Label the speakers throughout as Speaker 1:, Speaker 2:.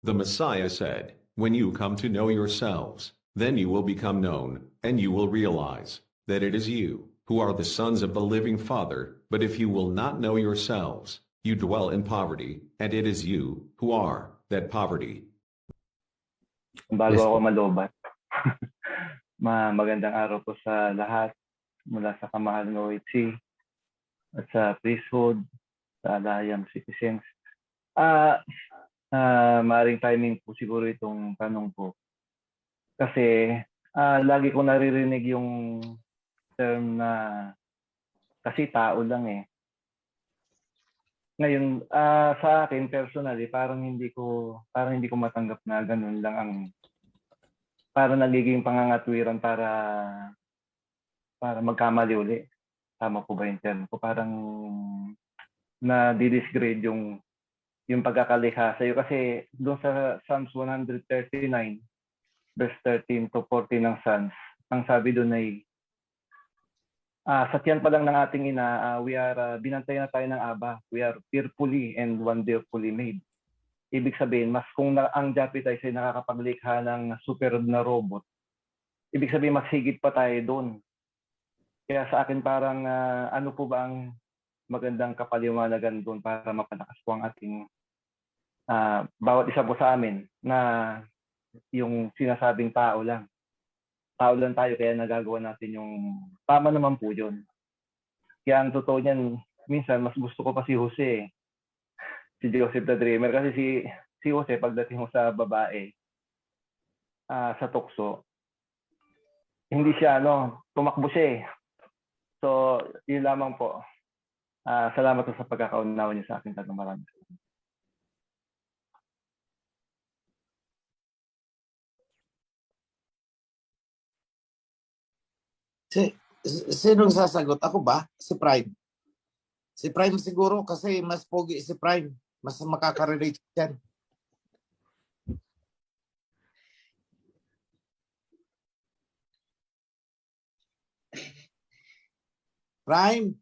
Speaker 1: The Messiah said, "When you come to know yourselves, then you will become known, and you will realize that it is you who are the sons of the living Father. But if you will not know yourselves, you dwell in poverty, and it is you who are that poverty."
Speaker 2: Bago
Speaker 3: Yes
Speaker 2: ako
Speaker 3: po.
Speaker 2: malobat, magandang araw po sa lahat mula sa kamahal ng OHC at sa priesthood, sa Alliance Citizens. Maaaring timing po siguro itong tanong po. Kasi lagi ko naririnig yung term na kasi tao lang eh. Ngayon, sa akin personally, parang hindi ko matanggap na ganun lang ang parang nagiging pangangatwiran para magkamali uli. Tama po ba yung term ko? Parang na-disgrade yung pagkakalikha sa iyo. Kasi doon sa Psalms 139, verse 13 to 14 ng Psalms, ang sabi doon ay, sa tiyan pa lang ng ating ina, binantayan na tayo ng Aba. We are fearfully and wonderfully made. Ibig sabihin, mas kung ang Japitize ay nakakapaglikha ng superb na robot, ibig sabihin, mas higit pa tayo doon. Kaya sa akin parang ano po ba ang magandang kapaliwanagan doon para mapalakas po ang ating bawat isa po sa amin na yung sinasabing tao lang. Tao lang tayo kaya nagagawa natin yung tama naman po yun. Kaya ang totoo niyan, minsan mas gusto ko pa si Jose, si Joseph the Dreamer, kasi si Jose pagdating mo sa babae, sa tukso, hindi siya tumakbo siya eh. So, yun lamang po. Salamat po sa pagkakaunawa niyo sa akin. Maraming salamat.
Speaker 3: Sinong sasagot? Ako ba? Si Prime. Si Prime siguro kasi mas pogi si Prime. Mas makaka-relate yan. Prime.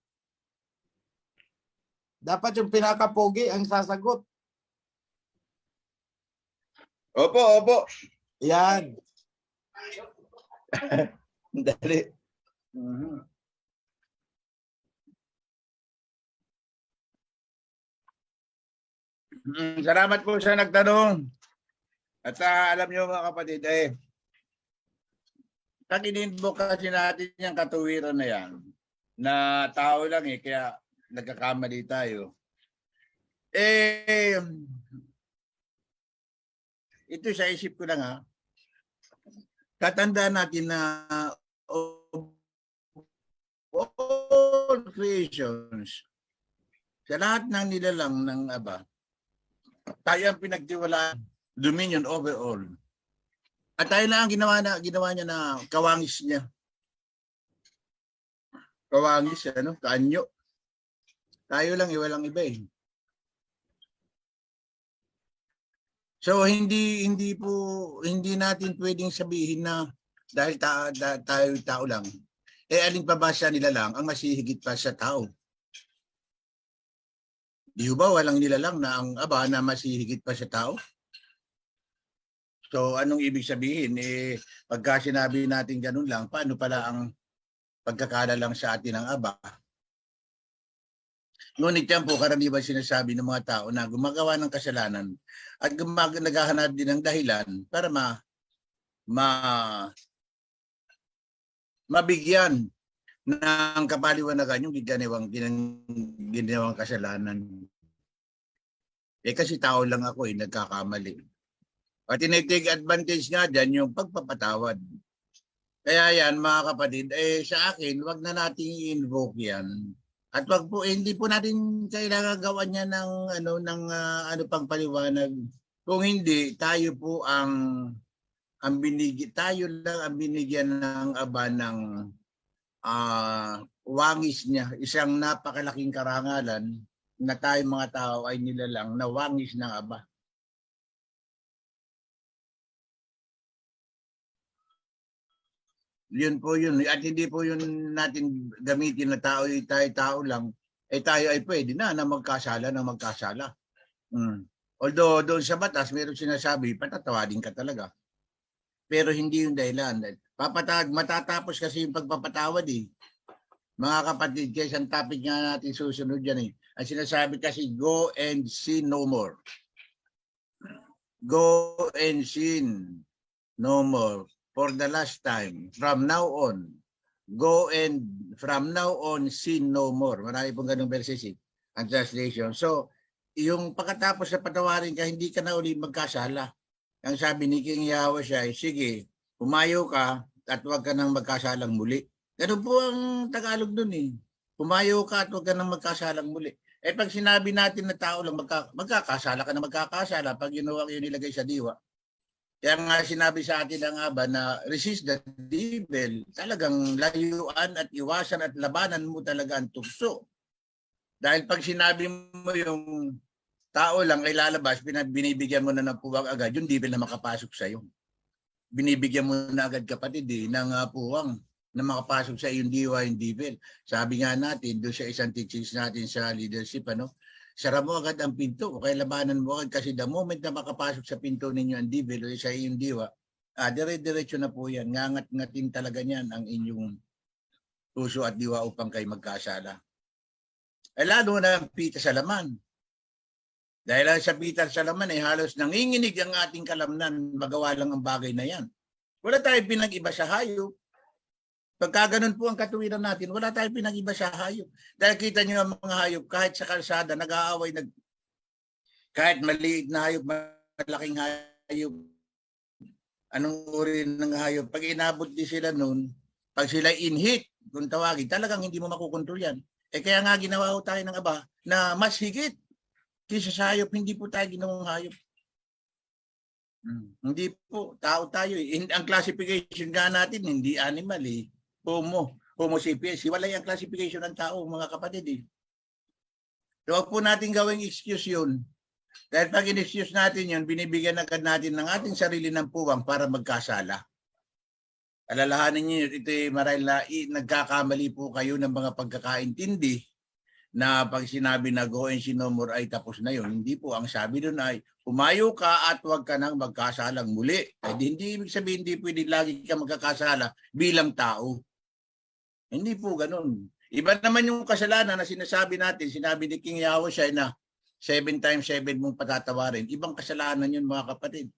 Speaker 3: Dapat yung pinaka-pogi ang sasagot.
Speaker 4: Opo.
Speaker 3: Yan.
Speaker 4: Dali. Salamat po sa nagtanong. At alam niyo mga kapatid, pag in-invoke kasi natin yung katuwiran na yan, na tao lang kaya nagkakamali tayo. Ito sa isip ko lang tatandaan natin na all creations, sa lahat ng nilalang ng Aba, tayo ang pinagtiwalaan, dominion over all. At tayo na ang ginawa niya na kawangis niya. Kawangis, kaanyo. Tayo lang, walang iba eh. So hindi natin pwedeng sabihin na dahil tayo tao lang, alin pa ba siya nilalang ang masihigit pa sa tao? Di ba walang nilalang na ang Aba na masihigit pa sa tao? So anong ibig sabihin? Pagka sinabi natin ganun lang, paano pala ang pagkakalalang sa atin ng Aba? Ngunit yan po karaniwan sinasabi ng mga tao na gumagawa ng kasalanan at naghahanap din ng dahilan para mabigyan ng kapaliwanagan yung ginawang kasalanan. Kasi tao lang ako nagkakamali. At tinitake advantage nga dyan yung pagpapatawad. Kaya yan mga kapatid, sa akin, wag na nating i-invoke yan. At wag po, hindi po natin kailangan gawan niya ng pang paliwanag. Kung hindi, tayo po tayo lang ang binigyan ng Aba ng wangis niya. Isang napakalaking karangalan na tayo mga tao ay nilalang na wangis ng Aba. Yun po yun. At hindi po yun natin gamitin na tayo lang. Tayo ay pwede na magkasala ng magkasala. Although doon sa batas, meron sinasabi, patatawadin ka talaga. Pero hindi yung dahilan. Matatapos kasi yung pagpapatawad eh. Mga kapatid, guys, ang topic nga natin susunod yan eh. Ang sinasabi kasi, go and sin no more. Go and sin no more for the last time. From now on, from now on, sin no more. Marami pong ganung verses eh, ang translation. So, yung pagkatapos na patawarin ka, hindi ka na uli magkasala. Ang sabi ni King Yahweh siya, sige, pumayo ka at huwag ka nang magkasalang muli. Ganun po ang Tagalog dun eh. Pumayo ka at huwag ka nang magkasalang muli. Eh pag sinabi natin na tao lang magkakasala ka na magkakasala pag ginawa ko yung nilagay sa diwa. Kaya nga sinabi sa atin ang Aba na resist the devil, talagang layuan at iwasan at labanan mo talaga ang tukso. Dahil pag sinabi mo yung tao lang ay lalabas, binibigyan mo na ng puwang agad, yung devil na makapasok sa iyo. Binibigyan mo na agad kapatid ng puwang na makapasok sa iyong diwa, yung devil. Sabi nga natin, doon sa isang teachings natin sa leadership, sara mo agad ang pinto o kaya labanan mo agad kasi the moment na makapasok sa pinto ninyo ang devil o sa iyong diwa, dire-diretso na po yan. Ngangat-ngatin talaga niyan ang inyong puso at diwa upang kayo magkasala. Eh lalo na ang pita sa laman. Dahil sa pita sa laman ay halos nanginginig ang ating kalamnan, magawa lang ang bagay na yan. Wala tayong pinag-iba sa hayop. Pagka ganun po ang katuwiran natin, wala tayong pinag-iba sa hayop. Dahil kita nyo ang mga hayop, kahit sa kalsada, nag-aaway, kahit maliit na hayop, malaking hayop, anong uri ng hayop, pag inabot din sila nun, pag sila in-hit, kung tawagin, talagang hindi mo makukontrol yan. Eh kaya nga ginawa ko tayo ng Aba na mas higit kaysa sa hayop, hindi po tayo ginawang hayop. Hindi po, tao tayo eh. Ang classification nga natin, hindi animal eh. Homo sapiens. Wala yung classification ng tao, mga kapatid eh. So, huwag po natin gawing excuse yun. Dahil pag in-excuse natin yun, binibigyan agad natin ng ating sarili ng puwang para magkasala. Alalahanin niyo, ito marahil na nagkakamali po kayo ng mga pagkakaintindi na pag sinabi na go and sin no more ay tapos na yun. Hindi po. Ang sabi doon ay umayo ka at huwag ka nang magkasalang muli. Ay, hindi ibig sabihin hindi pwede lagi ka magkakasala bilang tao. Hindi po ganun. Iba naman yung kasalanan na sinasabi natin, sinabi ni King Yahweh siya na 7 times 7 mong patatawarin. Ibang kasalanan yun mga kapatid.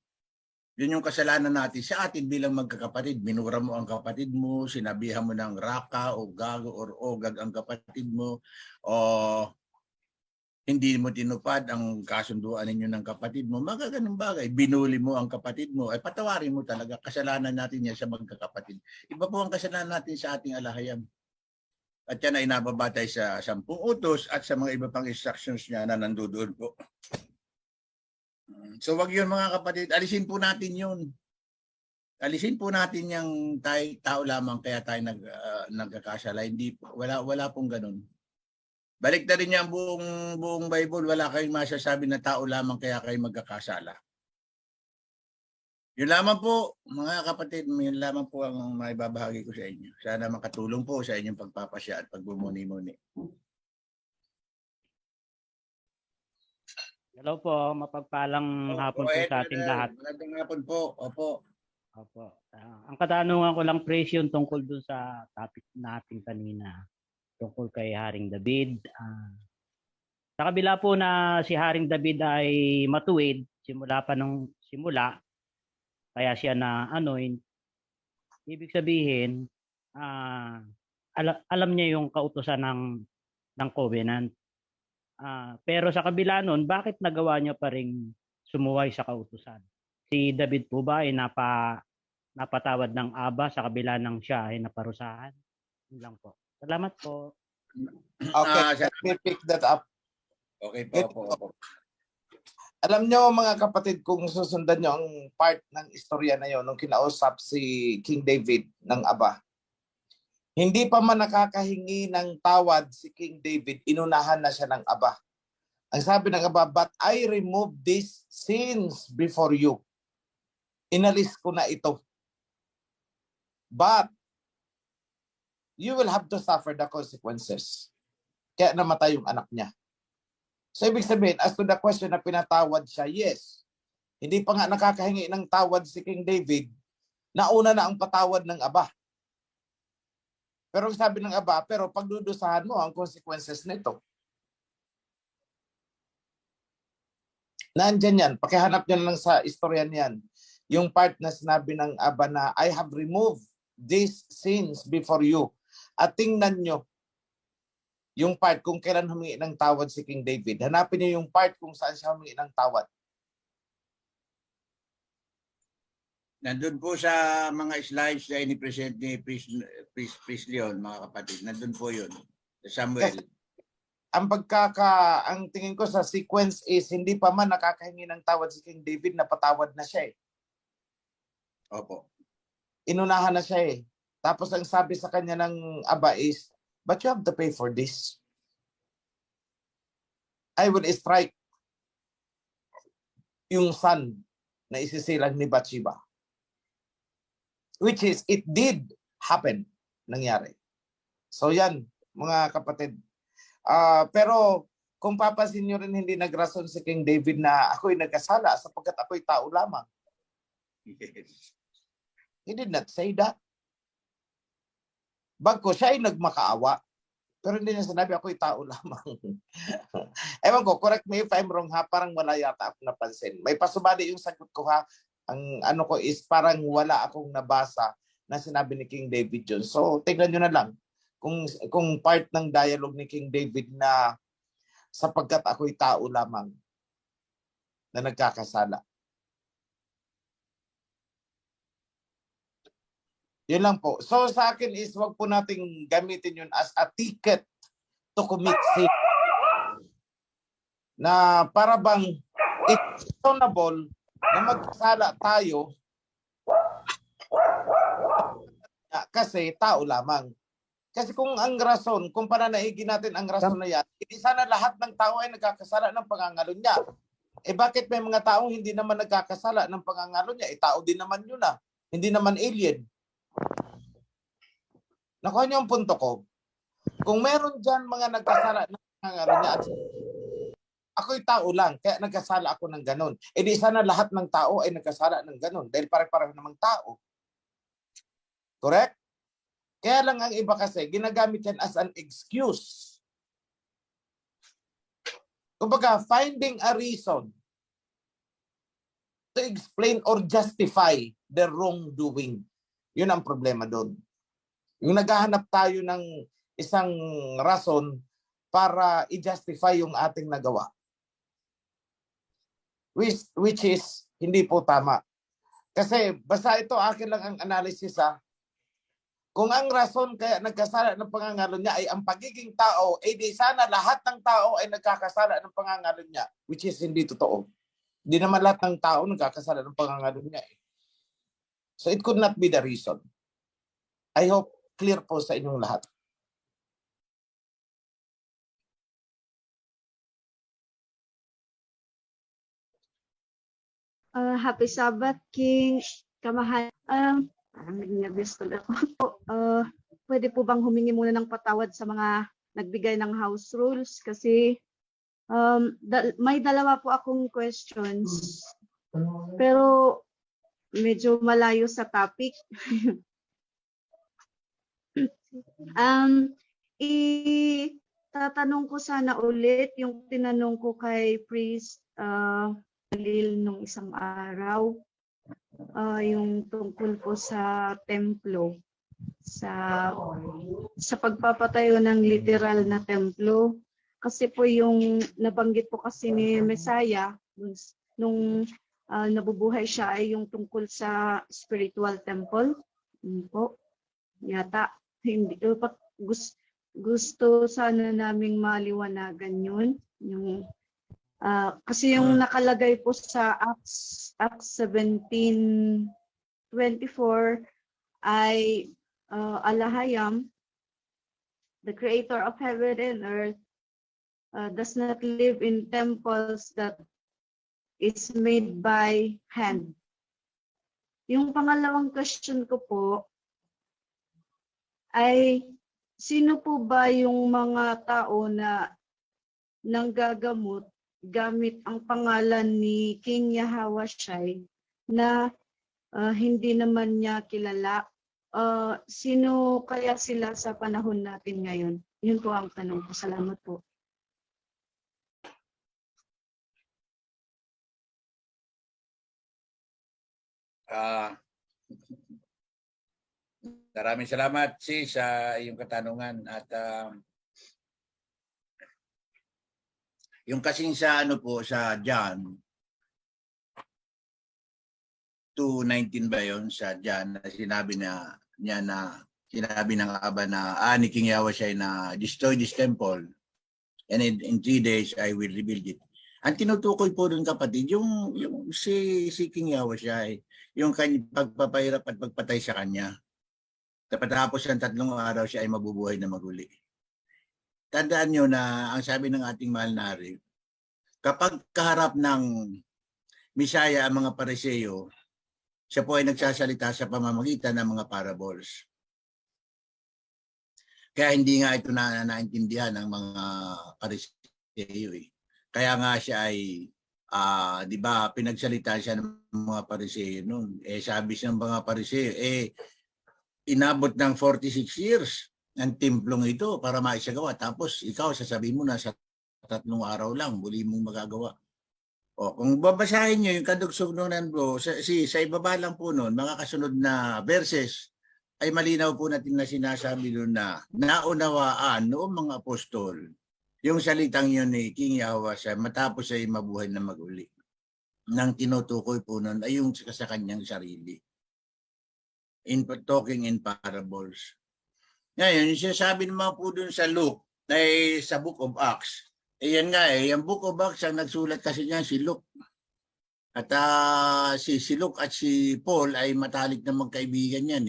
Speaker 4: Yun yung kasalanan natin sa atin bilang magkakapatid. Minura mo ang kapatid mo, sinabihan mo ng raka o gago or ogag ang kapatid mo, o hindi mo tinupad ang kasunduan ninyo ng kapatid mo, magaganong bagay. Binuli mo ang kapatid mo, ay patawarin mo talaga. Kasalanan natin yan sa magkakapatid. Iba po ang kasalanan natin sa ating alahayam. At yan ay nababatay sa 10 utos at sa mga iba pang instructions niya na nandoon po. So wag yun mga kapatid, alisin po natin yun. Alisin po natin yung tao lamang kaya tayo nagkakasala. Hindi, wala pong ganun. Balik na rin niya ang buong Bible, wala kayong masasabi na tao lamang kaya kayo magkakasala. Yun lamang po, mga kapatid, yun lamang po ang maibabahagi ko sa inyo. Sana makatulong po sa inyong pagpapasya at pagbumuni-muni.
Speaker 5: Hello po, mapagpalang hapon po sa ating lahat.
Speaker 4: Magandang hapon po, opo.
Speaker 5: Opo. Ang katanungan ko lang, Presyon, tungkol dun sa topic natin kanina, tungkol kay Haring David. Sa kabila po na si Haring David ay matuwid, simula pa nung simula, kaya siya na ibig sabihin, alam niya yung kautusan ng covenant. Pero sa kabila nun, bakit nagawa niya pa rin sumuway sa kautusan? Si David po ba ay napatawad ng Aba sa kabila ng siya ay naparusahan? Yun lang po. Salamat po.
Speaker 3: Okay, let me pick that up.
Speaker 4: Okay po, opo.
Speaker 3: Alam nyo mga kapatid, kung susundan nyo ang part ng istorya na yon nung kinausap si King David ng Aba, hindi pa man nakakahingi ng tawad si King David, inunahan na siya ng Aba. Ang sabi ng Aba, but I remove these sins before you. Inalis ko na ito. But you will have to suffer the consequences. Kaya namatay yung anak niya. So ibig sabihin, as to the question na pinatawad siya, yes. Hindi pa nga nakakahingi ng tawad si King David, nauna na ang patawad ng Aba. Pero sabi ng Aba, pero pagdudusahan mo ang consequences nito. Nandyan yan. Pakihanap nyo lang sa istorya niyan. Yung part na sinabi ng Aba na, I have removed these sins before you. At tingnan nyo yung part kung kailan humingi ng tawad si King David. Hanapin nyo yung part kung saan siya humingi ng tawad.
Speaker 4: Nandun po sa mga slides na ini-present ni Priest Leon, mga kapatid. Nandun po yun. Samuel.
Speaker 3: Yes. Ang tingin ko sa sequence is hindi pa man nakakahingi ng tawad si King David, napatawad na siya eh.
Speaker 4: Opo.
Speaker 3: Inunahan na siya eh. Tapos ang sabi sa kanya ng Aba is, but you have to pay for this. I will strike yung son na isisilang ni Bathsheba. Which is, it did happen. Nangyari. So yan, mga kapatid. Pero kung papansin nyo rin, hindi nagrason si King David na ako'y nagkasala sapagkat ako'y tao lamang.
Speaker 4: Yes.
Speaker 3: He did not say that. Bagko siya ay nagmakaawa. Pero hindi niya sinabi ako'y tao lamang. Ewan ko, correct me if I'm wrong ha, parang wala yata ako napansin. May pasubali yung sagot ko ha. Ang ano ko is parang wala akong nabasa na sinabi ni King David yun. So tingnan nyo na lang kung part ng dialogue ni King David na sapagkat ako'y tao lamang na nagkakasala. Yun lang po. So sa akin is wag po nating gamitin yun as a ticket to commit sin. Na para bang it's reasonable na magkasala tayo kasi tao lamang. Kasi kung ang rason, kung pananaigin natin ang rason na yan, hindi sana lahat ng tao ay nagkakasala ng pangangalo niya. Eh bakit may mga taong hindi naman nagkakasala ng pangangalo niya? Eh tao din naman yun ah. Hindi naman alien. Nakuha niyo ang punto ko. Kung meron dyan mga nagkasala ng pangangalo niya at ako'y tao lang, kaya nagkasala ako ng ganun. E di sana lahat ng tao ay nagkasala ng ganun dahil pare-pareho namang tao. Correct? Kaya lang ang iba kasi, ginagamit yan as an excuse. Kumbaga, finding a reason to explain or justify the wrongdoing. Yun ang problema doon. Yung naghahanap tayo ng isang rason para i-justify yung ating nagawa. Which is hindi po tama. Kasi basta ito akin lang ang analysis ha. Kung ang rason kaya nagkasala ng pangangalo niya ay ang pagiging tao, eh di sana lahat ng tao ay nagkakasala ng pangangalo niya, which is hindi totoo. Hindi naman lahat ng tao nagkakasala ng pangangalo niya eh. So it could not be the reason. I hope clear po sa inyong lahat.
Speaker 6: Happy Sabbath, King. Kamahal. Parang nag-nervous tuloy ako. Pwede po bang humingi muna ng patawad sa mga nagbigay ng house rules? Kasi may dalawa po akong questions. Pero medyo malayo sa topic. Tatanong ko sana ulit yung tinanong ko kay Priest Lil nung isang araw, yung tungkol po sa templo, sa pagpapatayo ng literal na templo. Kasi po yung nabanggit po kasi ni Messiah nung nabubuhay siya ay yung tungkol sa spiritual temple. Yun po, yata. Hindi, gusto sana naming maliwanagan yun. Kasi yung nakalagay po sa Acts 17:24 ay Alahayam, the creator of heaven and earth, does not live in temples that is made by hand. Yung pangalawang question ko po ay sino po ba yung mga tao na nanggagamot gamit ang pangalan ni King Yahawashai na hindi naman niya kilala. Sino kaya sila sa panahon natin ngayon? Yun po ang tanong ko. Salamat po.
Speaker 4: Maraming salamat sa iyong katanungan at yung kasing sa ano po sa John 2:19 ba yon sa John na sinabi ng Aba na ni King Yahweh na destroy this temple and in 3 days I will rebuild it. Ang tinutukoy po dun kapatid yung si King Yahweh yung kanyang pagpapahirap at pagpatay sa kanya. Tapos ng 3 araw siya ay mabubuhay na maguli. Tandaan nyo na ang sabi ng ating mahal na hari, kapag kaharap ng Misaya ang mga Pariseo, siya po ay nagsasalita sa pamamagitan ng mga parables. Kaya hindi nga ito naintindihan ng mga Pariseo. Kaya nga siya ay, di ba, pinagsalita siya ng mga Pariseo noon. Sabi siya ng mga Pariseo, inabot ng 46 years ang templong ito para maisagawa. Tapos ikaw sasabihin mo na sa 3 araw lang, muli mong magagawa. Kung babasahin nyo yung kadugsog nun bro, sa ibaba lang po nun, mga kasunod na verses, ay malinaw po natin na sinasabi doon na naunawaan noong mga apostol yung salitang yun ni King Yahweh matapos ay mabuhay na maguli. Nang tinutukoy po nun ay yung sa kanyang sarili. Talking in parables. Ngayon, yung sinasabi naman po dun sa Luke, ay sa Book of Acts, yan nga yung Book of Acts ang nagsulat kasi niyan si Luke. At si Luke at si Paul ay matalik na magkaibigan yan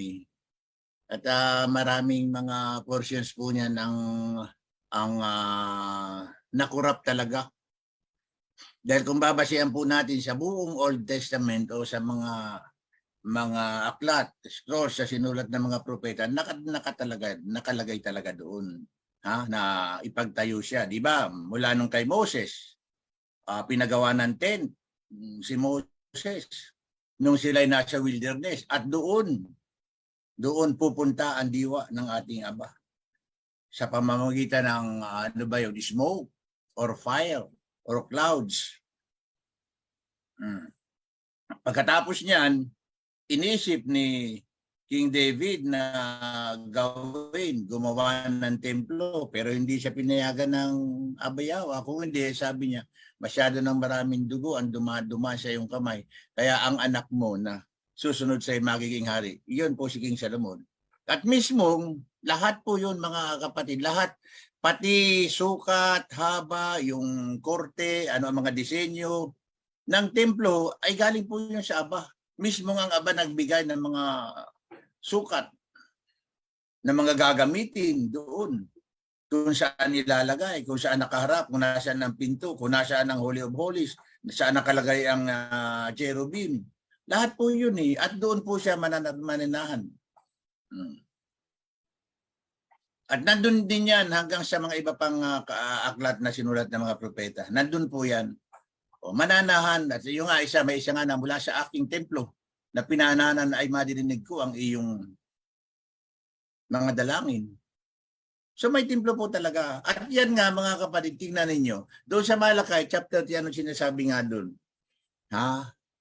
Speaker 4: At maraming mga portions po niyan ang nakurap talaga. Dahil kung babasihan po natin sa buong Old Testament o sa mga aklat, scrolls sa sinulat ng mga propeta, nakalagay talaga doon na ipagtayo siya, di ba? Mula nung kay Moses, pinagawa ng tent si Moses nung sila'y nasa wilderness at doon pupunta ang diwa ng ating Aba sa pamamagitan ng smoke or fire or clouds. Pagkatapos niyan, inisip ni King David na gumawa ng templo, pero hindi siya pinayagan ng Abayawa. Kung hindi, sabi niya, masyado ng maraming dugo ang dumaduma sa iyong kamay. Kaya ang anak mo na susunod sa magiging hari, iyon po si King Solomon. At mismong, lahat po yun mga kapatid, lahat, pati sukat, haba, yung korte, ang mga disenyo ng templo ay galing po yun sa Aba. Mismo ang Aba nagbigay ng mga sukat na mga gagamitin doon saan nilalagay, kung saan nakaharap, kung nasaan ang pinto, kung nasaan ang Holy of Holies, saan nakalagay ang cherubim. Lahat po yun at doon po siya mananahan. At nandun din yan hanggang sa mga iba pang aklat na sinulat ng mga propeta. Nandun po yan. Mananahan, at yung may isa nga na mula sa aking templo na pinananan ay madirinig ko ang iyong mga dalangin. So may templo po talaga. At yan nga mga kapatid, tingnan ninyo. Doon sa Malakay, chapter 3, ano sinasabi nga doon?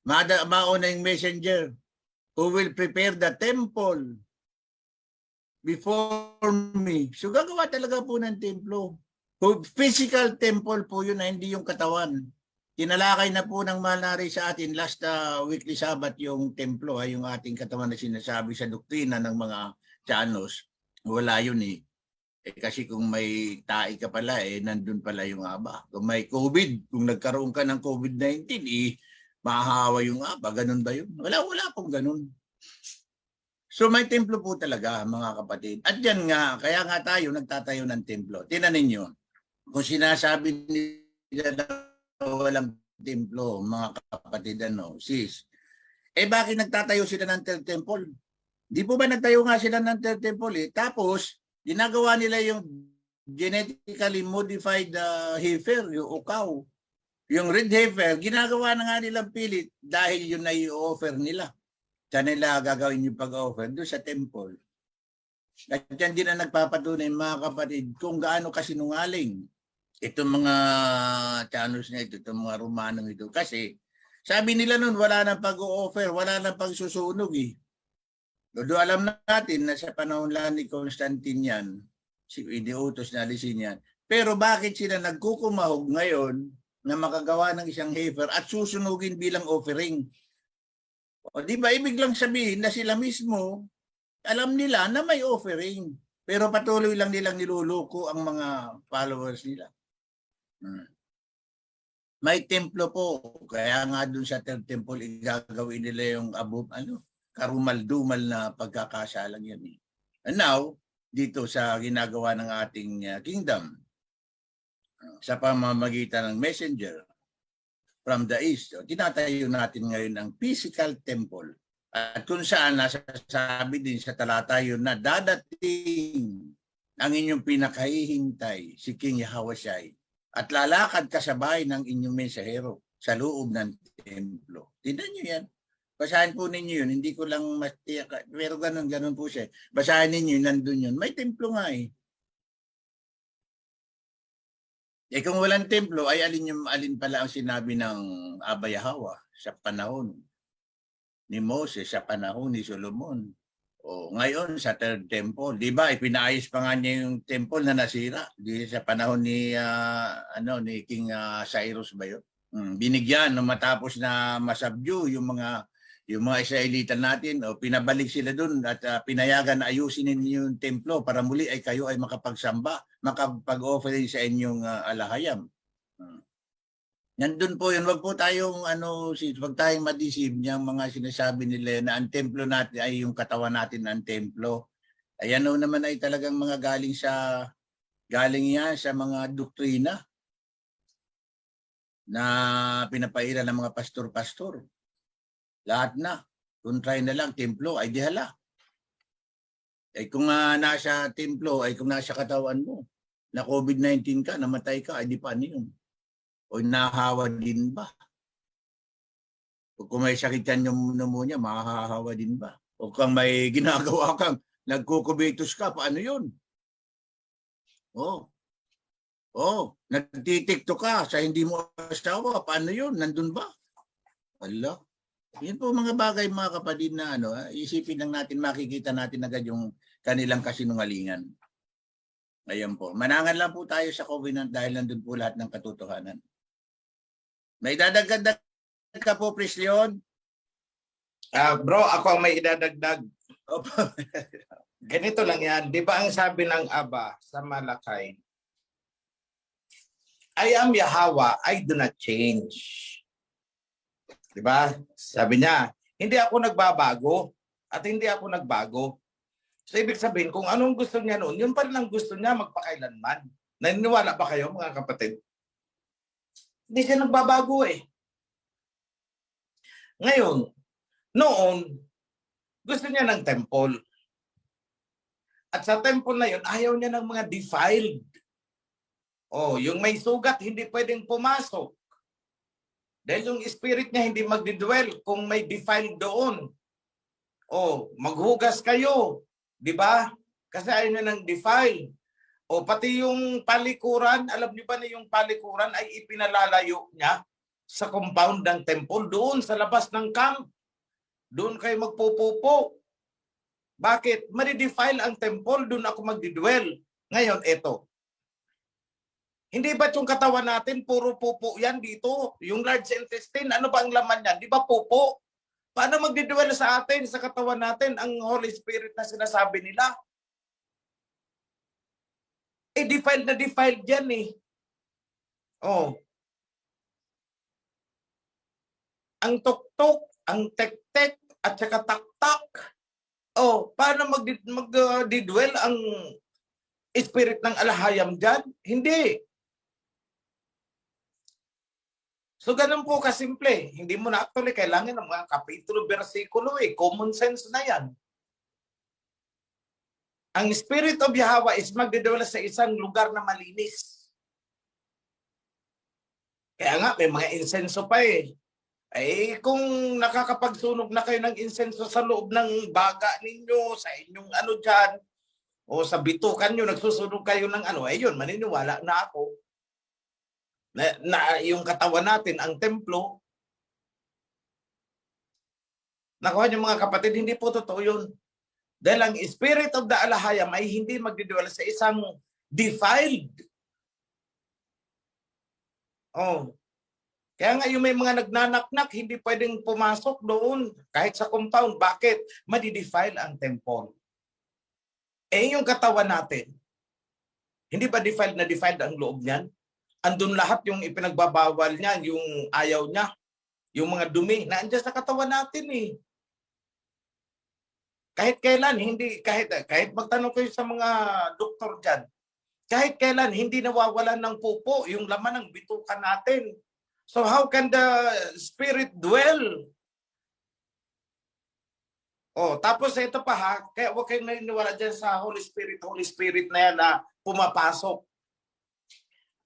Speaker 4: Mauna yung messenger who will prepare the temple before me. So gagawa talaga po ng templo. Physical temple po yun na hindi yung katawan. Tinalakay na po ng Malnari sa atin last weekly Sabbath yung templo, yung ating katawan na sinasabi sa doktrina ng mga Tiyanos. Wala yun kasi kung may tae ka pala, nandun pala yung Aba. Kung may COVID, kung nagkaroon ka ng COVID-19, mahahawa yung Aba. Ganun ba yun? Wala pong ganun. So may templo po talaga mga kapatid. At yan nga, kaya nga tayo nagtatayo ng templo. Tingnan ninyo, kung sinasabi nila na walang templo, mga kapatid, sis. Bakit nagtatayo sila ng third temple? Di po ba nagtayo nga sila ng third temple Tapos, ginagawa nila yung genetically modified heifer, yung ukaw. Yung red heifer, ginagawa na nga nilang pilit dahil yun ay i-offer nila. Saan nila gagawin yung pag-offer? Doon sa temple. At yan din ang nagpapatunay, mga kapatid, kung gaano kasinungaling itong mga Tiyanos na ito, itong mga Romanong ito. Kasi sabi nila nun, wala nang pag-o-offer, wala nang pagsusunog eh. Doon alam natin na sa panahon lang ni Constantine yan, si iniutos na alisin yan. Pero bakit sila nagkukumahog ngayon na makagawa ng isang heifer at susunugin bilang offering? O di ba, ibig lang sabihin na sila mismo, alam nila na may offering. Pero patuloy lang nilang niluluko ang mga followers nila. May templo po. Kaya nga dun sa third temple, igagawin nila yung karumal-dumal na pagkakasalang yan. And now, dito sa ginagawa ng ating kingdom, sa pamamagitan ng messenger from the east, tinatayo natin ngayon ang physical temple. At kung saan nasasabi din sa talata yun na dadating ang inyong pinakahihintay, si King Yahawashi, at lalakad kasabay ng inyong mensahero sa loob ng templo. Tignan nyo yan. Basahin po ninyo yun. Hindi ko lang matiyak. Pero ganun po siya. Basahin ninyo yun, nandun yun. May templo nga eh. Eh kung walang templo, ay alin pala ang sinabi ng Abba Yahweh sa panahon ni Moses, sa panahon ni Solomon. O ngayon sa third temple, di ba? Ipinaayos pa nga niya yung temple na nasira di sa panahon ni ni King Cyrus ba yun? Binigyan nung matapos na masubdue yung mga Israelita natin, o pinabalik sila doon at pinayagan na ayusin ninyo yung templo para muli ay kayo ay makapagsamba, makapag-offering sa inyong alahayam. Nandun po yun, wag po tayong wag tayong ma-deceive niyang mga sinasabi nila na ang templo natin ay yung katawan natin ang templo. Ayan naman ay talagang mga galing yan sa mga doktrina na pinapairan ng mga pastor-pastor. Lahat na. Kung try na lang, templo, ay di hala. Eh kung nasa templo, ay kung nasa katawan mo, na COVID-19 ka, namatay ka, ay di paano yun? O nahahawa din ba? O kung may sakit yan yung pneumonia, mahahawa din ba? O kung may ginagawa kang nagkukubitus ka, paano yun? Nagtitikto ka sa hindi mo asawa, paano yun? Nandun ba? Wala. Yan po mga bagay, mga kapatid, na isipin lang natin, makikita natin agad yung kanilang kasinungalingan. Ayan po. Manangan lang po tayo sa covenant dahil nandun po lahat ng katotohanan. May dadagdag ka po, Priest Leon?
Speaker 3: Bro, ako ang may idadagdag. Ganito lang yan. Di ba ang sabi ng Aba sa Malakay, I am Yahweh, I do not change. Di ba? Sabi niya, hindi ako nagbabago at hindi ako nagbago. So ibig sabihin, kung anong gusto niya noon, yun pa rin ang gusto niya magpakailanman. Naniniwala ba kayo, mga kapatid? Hindi siya nagbabago eh. Ngayon, noon, gusto niya ng temple. At sa temple na yun, ayaw niya ng mga defiled. Yung may sugat, hindi pwedeng pumasok. Dahil yung spirit niya hindi magdidwell kung may defiled doon. Maghugas kayo. Di ba? Kasi ayaw niya ng defiled. Pati yung palikuran, alam niyo ba na yung palikuran ay ipinalalayo niya sa compound ng temple, doon sa labas ng camp. Doon kayo magpupupo. Bakit? Maridefile ang temple, doon ako magdidwell. Ngayon, eto. Hindi ba yung katawan natin, puro pupo yan dito? Yung large intestine, ano ba ang laman yan? Di ba pupo? Paano magdidwell sa atin, sa katawan natin, ang Holy Spirit na sinasabi nila? Defiled na defiled yan eh. Ang tuktok, ang tek-tek, at saka tak-tak. Paano mag-didwell ang spirit ng alahayam dyan? Hindi. So ganun po kasimple. Hindi mo na actually kailangan ng mga kapitulo, versikulo eh. Common sense na yan. Ang Spirit of Yahweh is magdadala sa isang lugar na malinis. Kaya nga, may mga insenso pa eh. Ay, kung nakakapagsunog na kayo ng insenso sa loob ng baga ninyo, sa inyong ano dyan, o sa bitukan nyo, nagsusunog kayo ng ano, eh yun, maniniwala na ako na yung katawan natin, ang templo. Nakuha niyo mga kapatid, hindi po totoo yun. Dahil ang Spirit of the Alahayam ay hindi magdiduwala sa isang defiled. Oh. Kaya nga yung may mga nagnanaknak, hindi pwedeng pumasok doon kahit sa compound. Bakit? Madidefile ang temple. Eh yung katawan natin, hindi ba defiled na defiled ang loob niyan? Andun lahat yung ipinagbabawal niya, yung ayaw niya, yung mga dumi, naandyan sa katawan natin eh. Kahit kailan, hindi, kahit magtanong kayo sa mga doktor dyan, kahit kailan, hindi nawawalan ng pupo yung laman ng bitukan natin. So how can the Spirit dwell? Oh, tapos ito pa ha, kaya huwag kayong naniniwala dyan sa Holy Spirit na yan na pumapasok.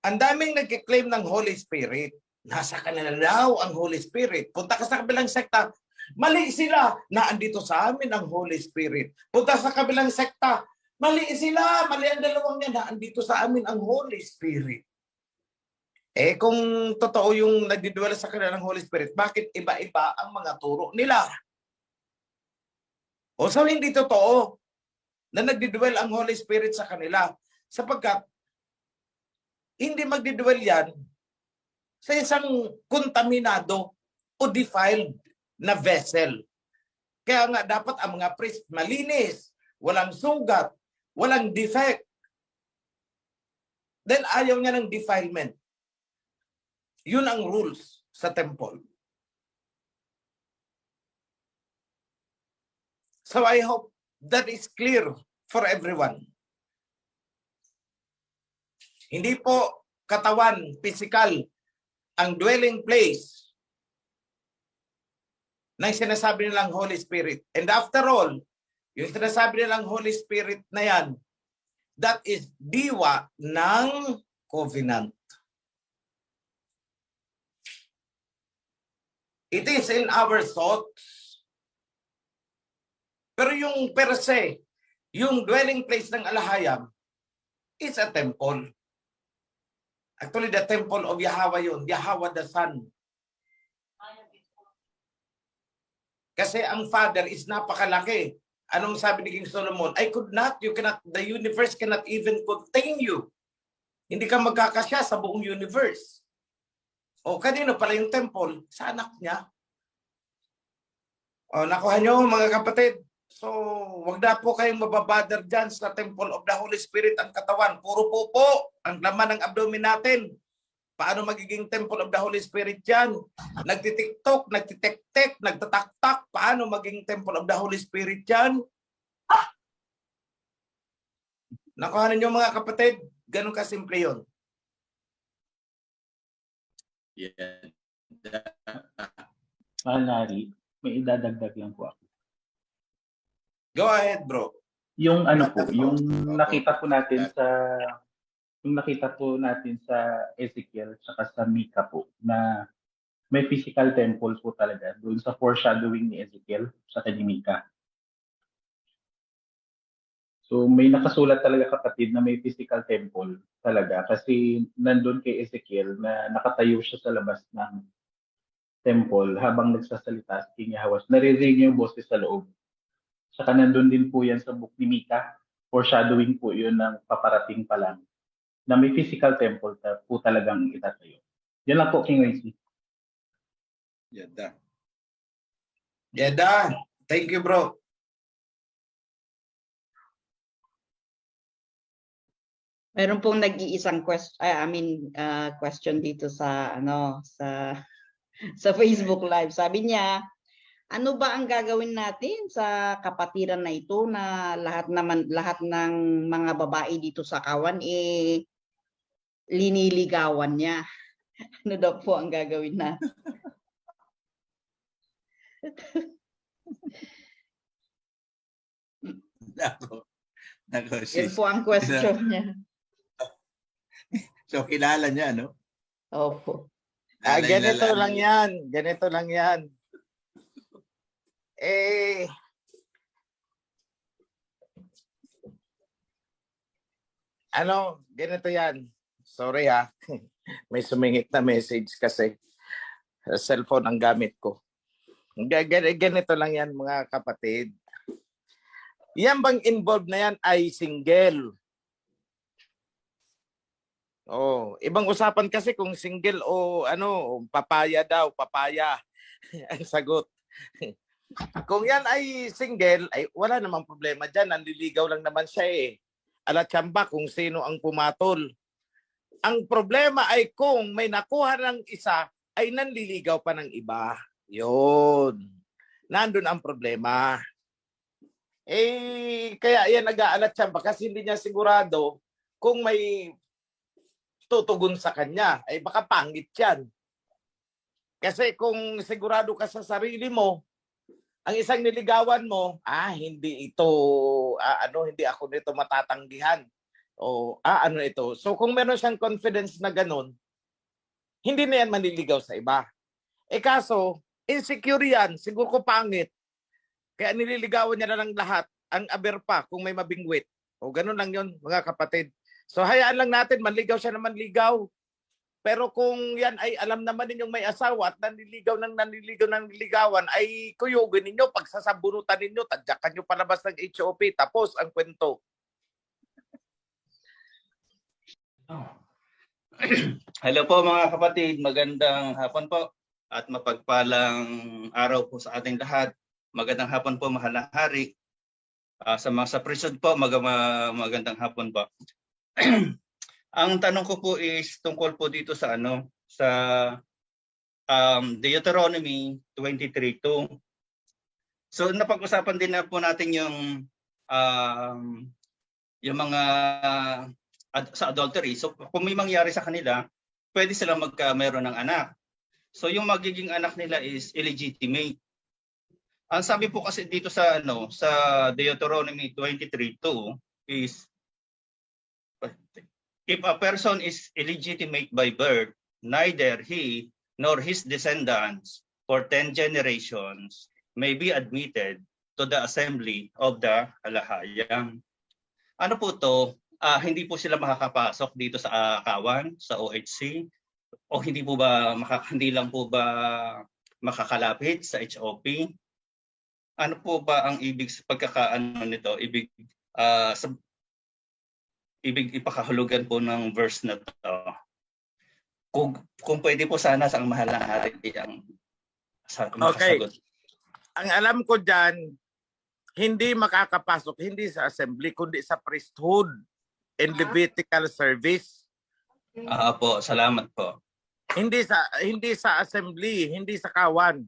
Speaker 3: Ang daming nagkiklaim ng Holy Spirit. Nasa kanila daw ang Holy Spirit. Punta ka sa kabilang sekta, mali sila na andito sa amin ang Holy Spirit. Punta sa kabilang sekta, mali sila, mali ang dalawang yan na andito sa amin ang Holy Spirit. Eh kung totoo yung nagdiduwala sa kanila ng Holy Spirit, bakit iba-iba ang mga turo nila? O so hindi totoo na nagdiduwal ang Holy Spirit sa kanila, sapagkat hindi magdiduwal yan sa isang kontaminado o defiled na vessel. Kaya nga dapat ang mga priest malinis, walang sugat, walang defect. Dahil ayaw niya ng defilement. Yun ang rules sa temple. So I hope that is clear for everyone. Hindi po katawan, physical, ang dwelling place ng sinasabi nilang Holy Spirit. And after all, yung sinasabi nilang Holy Spirit na yan, that is diwa ng covenant. It is in our thoughts. Pero yung per se, yung dwelling place ng Alahayam is a temple. Actually, the temple of Yahweh yun, Yahweh the Son. Kasi ang Father is napakalaki. Anong sabi ni King Solomon? The universe cannot even contain you. Hindi ka magkakasya sa buong universe. O kanino pala yung temple? Sa anak niya. O nakuha nyo mga kapatid. So wag na po kayong mababother dyan sa temple of the Holy Spirit ang katawan. Puro pupo ang laman ng abdomen natin. Paano magiging temple of the Holy Spirit yan? Nagtitiktok, nagtitektek, nagtataktak. Paano maging temple of the Holy Spirit yan? Nakuha ninyo mga kapatid. Ganun kasimple yun.
Speaker 4: Yeah.
Speaker 7: Larry, may idadagdag lang po ako.
Speaker 3: Go ahead, bro.
Speaker 7: Yung ano po, yung nakita po natin sa Ezekiel saka sa Mika po na may physical temple po talaga doon sa foreshadowing ni Ezekiel sa kay Mika. So may nakasulat talaga kapatid na may physical temple talaga kasi nandun kay Ezekiel na nakatayo siya sa labas ng temple habang nagsasalita si King Yahweh. Naririnig niya yung boses sa loob. Saka nandun din po yan sa book ni Mika. Foreshadowing po yun ng paparating pa lang na may physical temple po talagang itatayo. Yan lang po, King Racy.
Speaker 4: Yada.
Speaker 3: Yada. Thank you, bro.
Speaker 8: Meron pong nag-iisang question dito sa sa Facebook Live. Sabi niya, ano ba ang gagawin natin sa kapatiran na ito na lahat ng mga babae dito sa Kawan liniligawan niya? Ano daw po ang gagawin natin?
Speaker 4: Nako,
Speaker 8: Yun
Speaker 4: sis.
Speaker 8: po ang question niya.
Speaker 4: So, kilala niya, no?
Speaker 8: Opo.
Speaker 3: Ganito lang yan. Ganito lang yan. Eh, ganito yan. Sorry ha. May sumingit na message kasi. Cellphone ang gamit ko. Ganito lang yan mga kapatid. Yan bang involved na yan ay single? Oh, ibang usapan kasi kung single o papaya daw, papaya. Ang sagot. Kung yan ay single, ay wala namang problema diyan, nanliligaw lang naman siya eh. Alatsamba kung sino ang pumatol. Ang problema ay kung may nakuha ng isa ay nanliligaw pa ng iba. Yun. Nandun ang problema. Eh, kaya yan nag-aalatsamba kasi hindi niya sigurado kung may tutugon sa kanya. Ay baka pangit yan. Kasi kung sigurado ka sa sarili mo, ang isang niligawan mo, hindi ito, hindi ako nito matatanggihan. O, ito. So kung meron siyang confidence na ganun, hindi na yan manliligaw sa iba. Eh kaso, insecure yan, siguro ko pangit. Kaya nililigawan niya na lang lahat, ang aber pa kung may mabingwit. O ganun lang yun, mga kapatid. So hayaan lang natin, manligaw siya na manligaw. Pero kung yan ay alam naman ninyong may asawa at nanliligaw ng niligawan, ay kuyugin ninyo, pagsasabunutan ninyo, tadyakan nyo palabas ng HOP, tapos ang kwento.
Speaker 9: Hello po mga kapatid, magandang hapon po at mapagpalang araw po sa ating lahat. Magandang hapon po, mahal na hari. Sa mga sa presod po, magandang hapon po. Ang tanong ko po is tungkol po dito sa Deuteronomy 23:2. So napag-usapan din na po natin yung mga sa adultery. So kung may mangyari sa kanila, pwede silang meron ng anak. So yung magiging anak nila is illegitimate. Ang sabi po kasi dito sa Deuteronomy 23:2 is if a person is illegitimate by birth, neither he nor his descendants for 10 generations may be admitted to the assembly of the halahayang. Ano po to? Hindi po sila makakapasok dito sa Akawan, sa OHC, o hindi lang po ba makakalapit sa HOP? Ano po ba ang ibig pagkakaano nito? Ibig ipakahulugan po ng verse na to. Kung pwede po sana sa ang mahal na hari ang makasagot.
Speaker 3: Ang alam ko dyan, hindi makakapasok, hindi sa assembly, kundi sa priesthood and Levitical service.
Speaker 9: Po, salamat po.
Speaker 3: Hindi sa assembly, hindi sa kawan.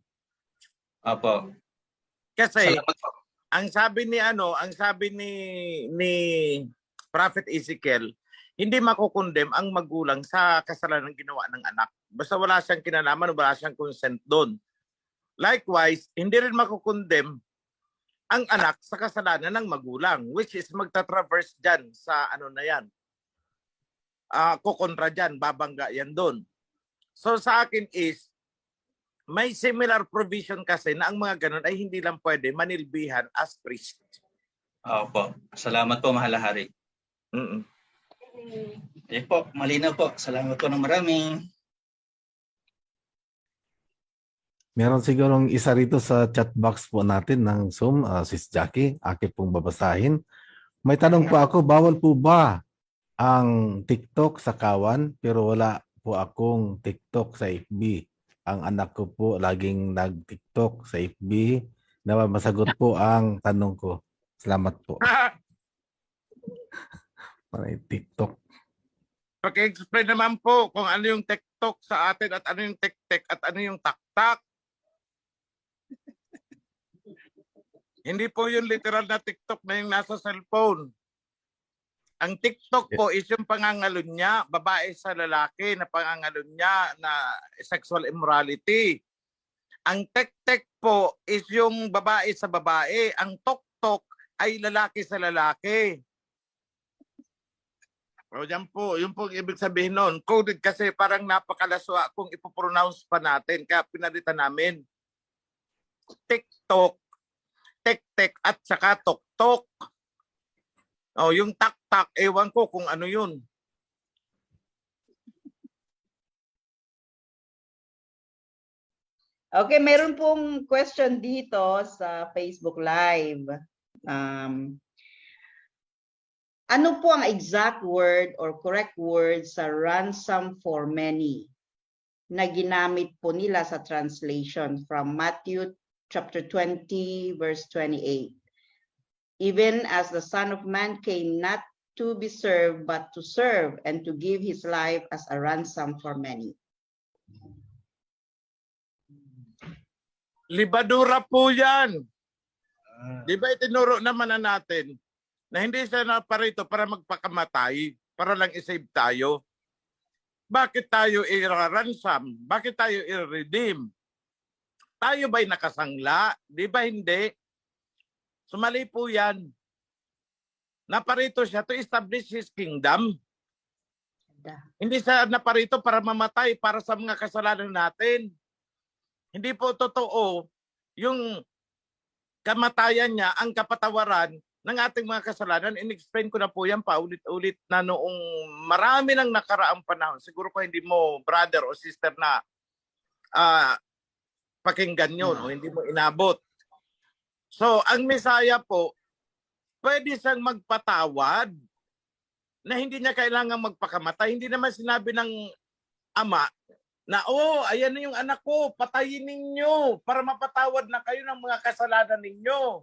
Speaker 9: Apo.
Speaker 3: Kasi
Speaker 9: Salamat po.
Speaker 3: ang sabi ni Prophet Ezekiel, hindi makukondem ang magulang sa kasalanan ginawa ng anak. Basta wala siyang kinalaman o wala siyang consent doon. Likewise, hindi rin makukondem ang anak sa kasalanan ng magulang, which is magta-traverse dyan sa na yan. Kukontra dyan, babangga yan doon. So sa akin is, may similar provision kasi na ang mga ganun ay hindi lang pwede manilbihan as priest.
Speaker 9: Opo. Salamat po, mahal na hari. Po, malinaw po. Salamat po ng marami.
Speaker 10: Meron sigurong isa rito sa chat box po natin ng Zoom, Sis Jackie. Akin pong babasahin. May tanong po ako, bawal po ba ang TikTok sa kawan? Pero wala po akong TikTok sa FB. Ang anak ko po laging nag-TikTok sa FB. Nawa masagot po ang tanong ko. Salamat po. May TikTok.
Speaker 3: Paki-explain naman po kung ano yung TikTok sa atin at ano yung tek-tek at ano yung tak-tak. Hindi po yung literal na TikTok na yung nasa cellphone. Ang TikTok po is yung pangangalun niya, babae sa lalaki na pangangalun niya na sexual immorality. Ang tek-tek po is yung babae sa babae. Ang tok-tok ay lalaki sa lalaki. O yan po, yung po ibig sabihin nun. Coded kasi parang napakalaswa kung ipopronounce pa natin. Kaya pinalitan namin. TikTok, tek-tek at saka tok-tok. O yung tak-tak, ewan ko kung ano yun.
Speaker 8: Okay, meron pong question dito sa Facebook Live. Ano po ang exact word or correct word sa ransom for many na ginamit po nila sa translation from Matthew chapter 20 verse 28? Even as the Son of Man came not to be served but to serve and to give his life as a ransom for many.
Speaker 3: Libadura po yan. Di ba itinuro naman na natin na hindi siya naparito para magpakamatay, para lang isave tayo. Bakit tayo i-ransom? Bakit tayo i-redeem? Tayo ba'y nakasangla? Di ba hindi? Sumali po yan. Naparito siya to establish His kingdom. Hindi siya naparito para mamatay para sa mga kasalanan natin. Hindi po totoo yung kamatayan niya, ang kapatawaran ng ating mga kasalanan. In-explain ko na po yan paulit-ulit na noong marami ng nakaraang panahon. Siguro ko hindi mo brother o sister na pakinggan yun o hindi mo inabot. So, ang Mesaya po, pwede siyang magpatawad na hindi niya kailangang magpakamatay. Hindi naman sinabi ng Ama na, ayan na yung anak ko, patayin ninyo para mapatawad na kayo ng mga kasalanan ninyo.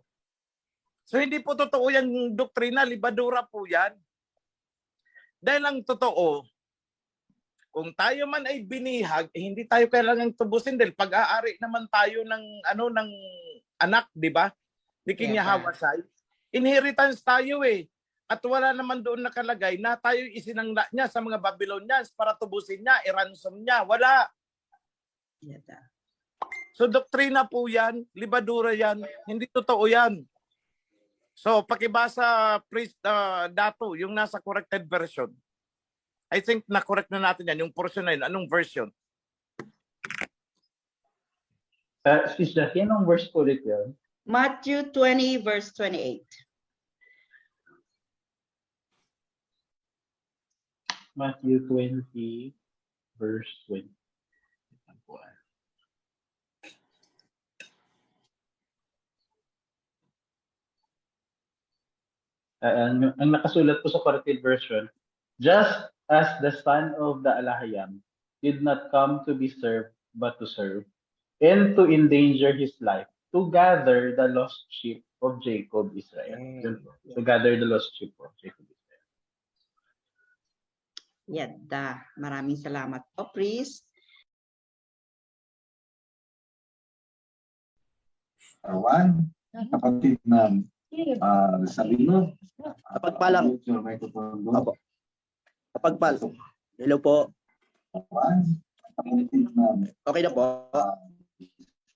Speaker 3: So hindi po totoo yung doktrina, libadura po yan. Dahil ang totoo, kung tayo man ay binihag, hindi tayo kailangang tubusin dahil pag-aari naman tayo ng anak, di ba? Ni King Yahawasay. Inheritance tayo eh. At wala naman doon nakalagay na tayo isinangla niya sa mga Babylonians para tubusin niya, i-ransom niya. Wala. So doktrina po yan, libadura yan, hindi totoo yan. So pakibasa priest Dato, yung nasa corrected version. I think na-correct na natin yan, yung portion na yun. Anong version?
Speaker 7: Sis Jackie, anong verse po ulit yun?
Speaker 8: Matthew 20 verse 28.
Speaker 7: Matthew 20 verse 20. Ang nakasulat po sa corrected version, just as the son of the Alahayam did not come to be served but to serve, and to endanger his life, to gather the lost sheep of Jacob Israel. To gather the lost sheep of Jacob Israel.
Speaker 8: Yadda. Maraming salamat po, priest.
Speaker 11: Kawan, kapatid na Salino.
Speaker 12: Kapagpalang. Opo. Kapagpal. Hello po.
Speaker 11: Kawan, kapatid na
Speaker 12: Okay na po.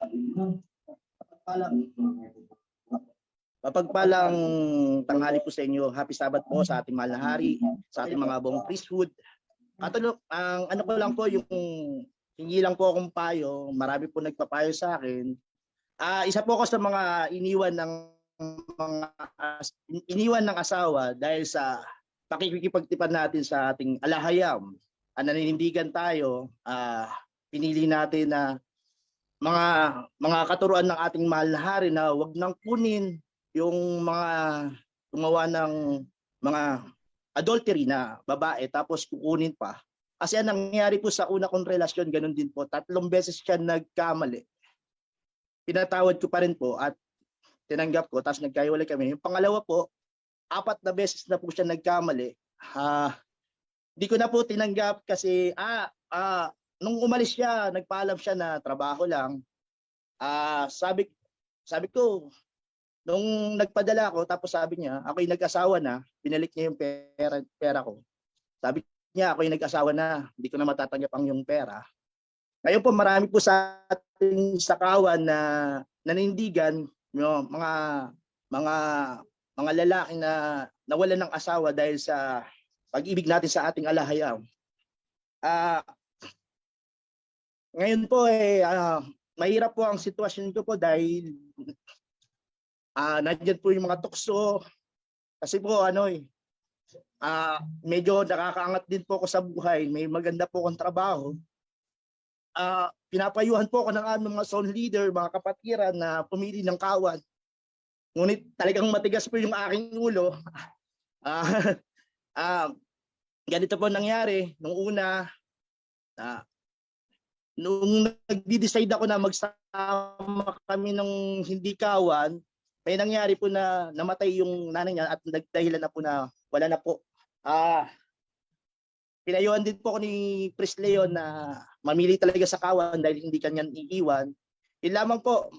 Speaker 11: Salino.
Speaker 12: Mapagpalang tanghali po sa inyo. Happy Sabbath po sa ating mahal na hari, sa ating mga buong priesthood. Katulog, ang ano ko lang po, yung hingi lang po akong payo. Marami po nagpapayo sa akin. Isa po ako sa mga iniwan ng asawa dahil sa pakikipagtipan natin sa ating alahayam. Naninindigan tayo, pinili natin na mga katuruan ng ating mahal na hari na wag nang kunin yung mga gumawa ng mga adultery na babae tapos kukunin pa. Kasi ang nangyari po sa una kong relasyon, ganun din po. 3 beses siya nagkamali. Pinatawad ko pa rin po at tinanggap ko, tapos nagkahiwalay kami. Yung pangalawa po, 4 na beses na po siya nagkamali. Di ko na po tinanggap kasi nung umalis siya, nagpaalam siya na trabaho lang. Sabi ko, nung nagpadala ko, tapos sabi niya, ako'y nag-asawa na, binalik niya yung pera ko. Sabi niya, ako'y nag-asawa na, hindi ko na matatanggap ang yung pera. Ngayon po, marami po sa ating sakawan na nanindigan, mga lalaki na nawalan ng asawa dahil sa pag-ibig natin sa ating alahayam. Ngayon po mahirap po ang sitwasyon ko po dahil nandiyan po yung mga tukso kasi po medyo nakakaangat din po ako sa buhay, may maganda po akong trabaho. Pinapayuhan po ako ng aming mga zone leader, mga kapatiran na pumili ng kawan. Ngunit talagang matigas po yung aking ulo. Ganito po nangyari nung una. Nung nagdi-decide ako na magsama kami ng hindi kawan, may nangyari po na namatay yung nanay niya at nagdahilan na po na wala na po. Pinayuhan din po ako ni Priest Leon na mamili talaga sa kawan dahil hindi kanya iiwan. Yun lamang po.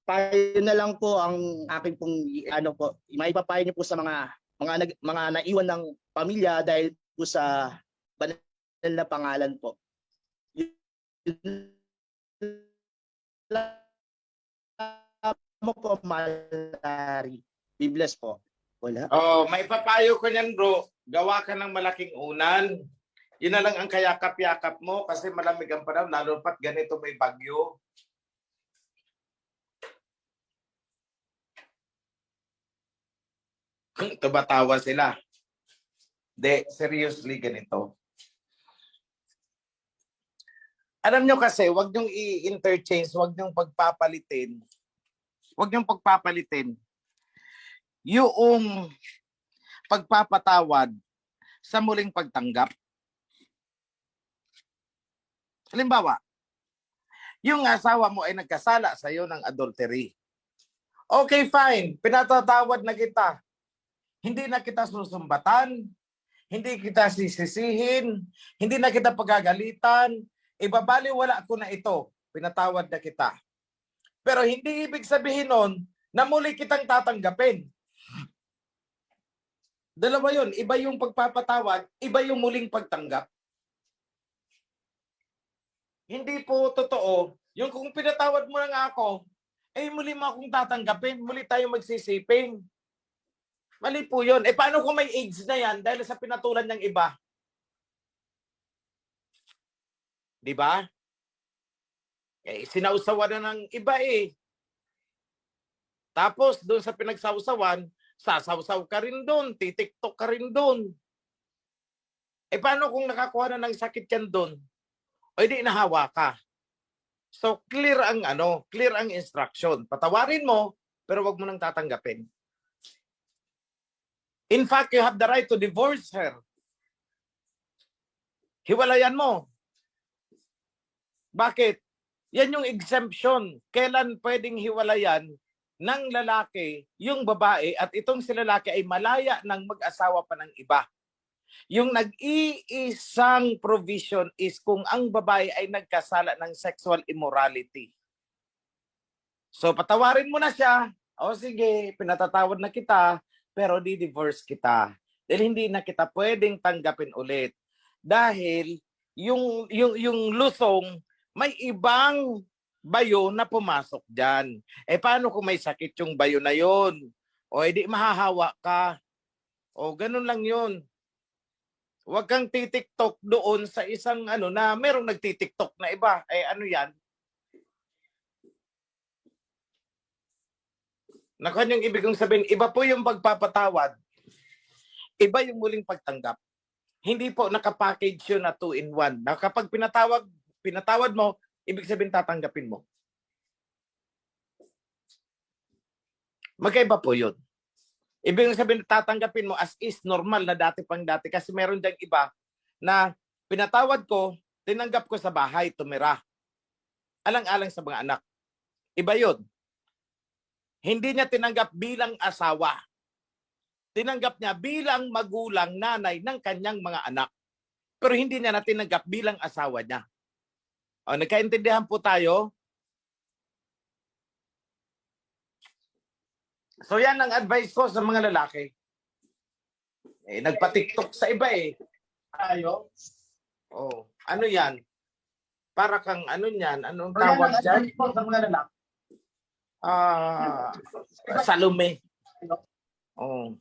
Speaker 12: Payo na lang po ang aking pong maipapayo niyo po sa mga naiwan ng pamilya dahil po sa banal na pangalan po. Mo po Malari. Be blessed po. Wala.
Speaker 3: May papayo ko niyan, bro. Gawa ka ng malaking unan. Yun na lang ang kayakap-yakap mo kasi malamig ang panahon, lalo pat ganito may bagyo. Tumatawa sila. De, seriously ganito. Alam nyo kasi, wag niyong i-interchange, wag niyong pagpapalitin. Wag niyong pagpapalitin yung pagpapatawad sa muling pagtanggap. Halimbawa, yung asawa mo ay nagkasala sa iyo ng adultery. Okay, fine. Pinatatawad na kita. Hindi na kita susumbatan. Hindi kita sisisihin. Hindi na kita pagagalitan. Ibabaliwala ko na ito. Pinatawad na kita. Pero hindi ibig sabihin nun na muli kitang tatanggapin. Dalawa yun. Iba yung pagpapatawad, iba yung muling pagtanggap. Hindi po totoo. Yung kung pinatawad mo na nga ako, muli mo akong tatanggapin. Muli tayo magsisiping. Mali po yun. Paano kung may AIDS na yan dahil sa pinatulan ng iba? Di ba? Sinausawan na ng iba Tapos doon sa pinagsausawan, sasawsaw ka rin doon, titiktok ka rin doon. Paano kung nakakuha na ng sakit yan doon? O hindi nahawa ka. So clear ang instruction. Patawarin mo, pero wag mo nang tatanggapin. In fact, you have the right to divorce her. Hiwalayan mo. Bakit? Yan yung exemption. Kailan pwedeng hiwalayan ng lalaki yung babae at itong si lalaki ay malaya ng mag-asawa pa ng iba. Yung nag-iisang provision is kung ang babae ay nagkasala ng sexual immorality. So patawarin mo na siya. O sige, pinatatawad na kita, pero di-divorce kita. Dahil hindi na kita pwedeng tanggapin ulit. Dahil yung lusong, may ibang bayo na pumasok dyan. Paano kung may sakit yung bayo na yon? O edi mahahawa ka. O ganun lang yun. Huwag kang titiktok doon sa isang na merong nagtitiktok na iba. Ano yan? Nakuha yung ibig kong sabihin, iba po yung pagpapatawad. Iba yung muling pagtanggap. Hindi po nakapackage yun na 2-in-1. Na kapag pinatawad mo, ibig sabihin tatanggapin mo. Magkaiba po yun. Ibig sabihin tatanggapin mo as is, normal na dati pang dati. Kasi meron diyang iba na pinatawad ko, tinanggap ko sa bahay, tumira. Alang-alang sa mga anak. Iba yun. Hindi niya tinanggap bilang asawa. Tinanggap niya bilang magulang, nanay ng kanyang mga anak. Pero hindi niya na tinanggap bilang asawa niya. O, nagkaintindihan po tayo? So yan ang advice ko sa mga lalaki. Nagpa-TikTok sa iba Tayo? Oh, ano yan? Para kang ano yan? Anong tawag dyan?
Speaker 12: Sa mga lalaki.
Speaker 3: Salome. Oh.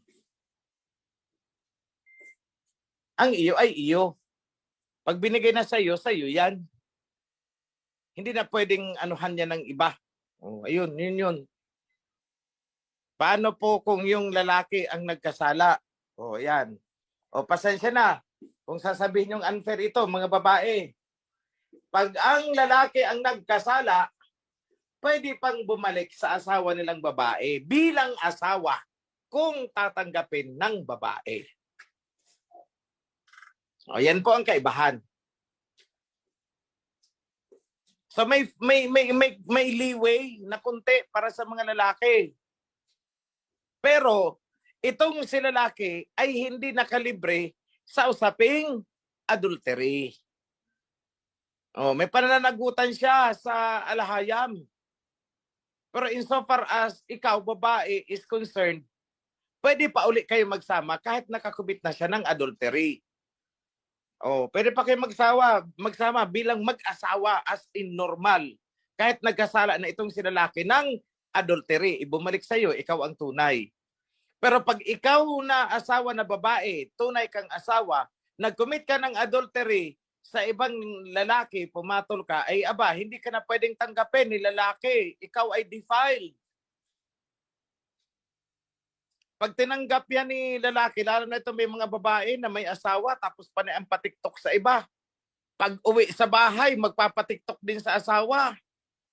Speaker 3: Ang iyo ay iyo. Pag binigay na sa iyo yan. Hindi na pwedeng anuhan yan ng iba. Oh, ayun, yun. Paano po kung yung lalaki ang nagkasala? Oh, yan. O, pasensya na. Kung sasabihin yung unfair ito, mga babae. Pag ang lalaki ang nagkasala, pwede pang bumalik sa asawa nilang babae bilang asawa kung tatanggapin ng babae. O, yan po ang kaibahan. So may leeway na kunti para sa mga lalaki. Pero itong si lalaki ay hindi nakalibre sa usaping adultery. Oh, may pananagutan siya sa alahayam. Pero insofar as ikaw, babae, is concerned, pwede pa uli kayo magsama kahit nakakubit na siya ng adultery. Oh, pwede pa kayo magsama bilang mag-asawa as in normal. Kahit nagkasala na itong si lalaki ng adultery, ibumalik sa iyo, ikaw ang tunay. Pero pag ikaw na asawa na babae, tunay kang asawa, nag-commit ka ng adultery sa ibang lalaki, pumatol ka, ay aba, hindi ka na pwedeng tanggapin ni lalaki. Ikaw ay defiled. Pag tinanggap yan ni lalaki, lalo na ito may mga babae na may asawa, tapos pa na ang patiktok sa iba. Pag uwi sa bahay, magpapatiktok din sa asawa.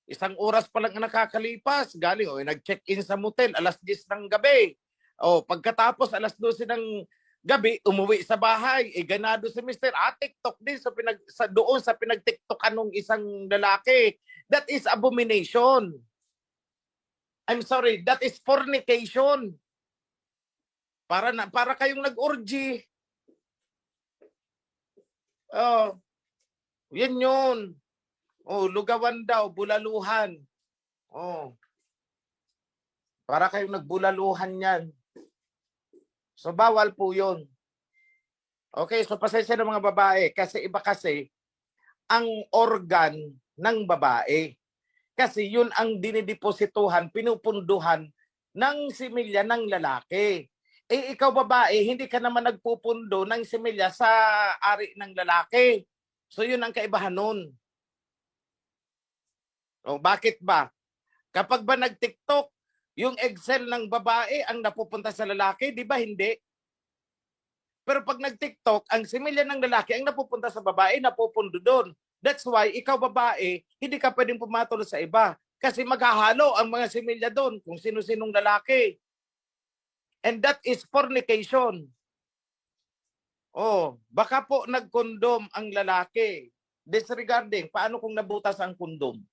Speaker 3: 1 oras pa lang ang nakakalipas. Galing, nag-check-in sa motel, alas 10 ng gabi. Pagkatapos, alas 12 ng gabi, umuwi sa bahay. Ganado si Mr. TikTok din doon sa pinag-tiktokan ng isang lalaki. That is abomination. I'm sorry, that is fornication. Para kayong nag-orgy. Yan yun. Lugawan daw, bulaluhan. Para kayong nagbulaluhan yan. So, bawal po yun. Okay, so pasensya ng mga babae. Kasi iba kasi ang organ ng babae. Kasi yun ang dinideposituhan, pinupunduhan ng similya ng lalaki. Ikaw babae, hindi ka naman nagpupundo ng similya sa ari ng lalaki. So yun ang kaibahan nun. Bakit ba? Kapag ba nag-TikTok, yung Excel ng babae ang napupunta sa lalaki, di ba hindi? Pero pag nag-TikTok, ang similya ng lalaki ang napupunta sa babae, napupundo doon. That's why, ikaw babae, hindi ka pwedeng pumatol sa iba. Kasi maghahalo ang mga similya doon kung sino-sinong lalaki. And that is fornication. Baka po nagkondom ang lalaki. Disregarding, paano kung nabutas ang kondom?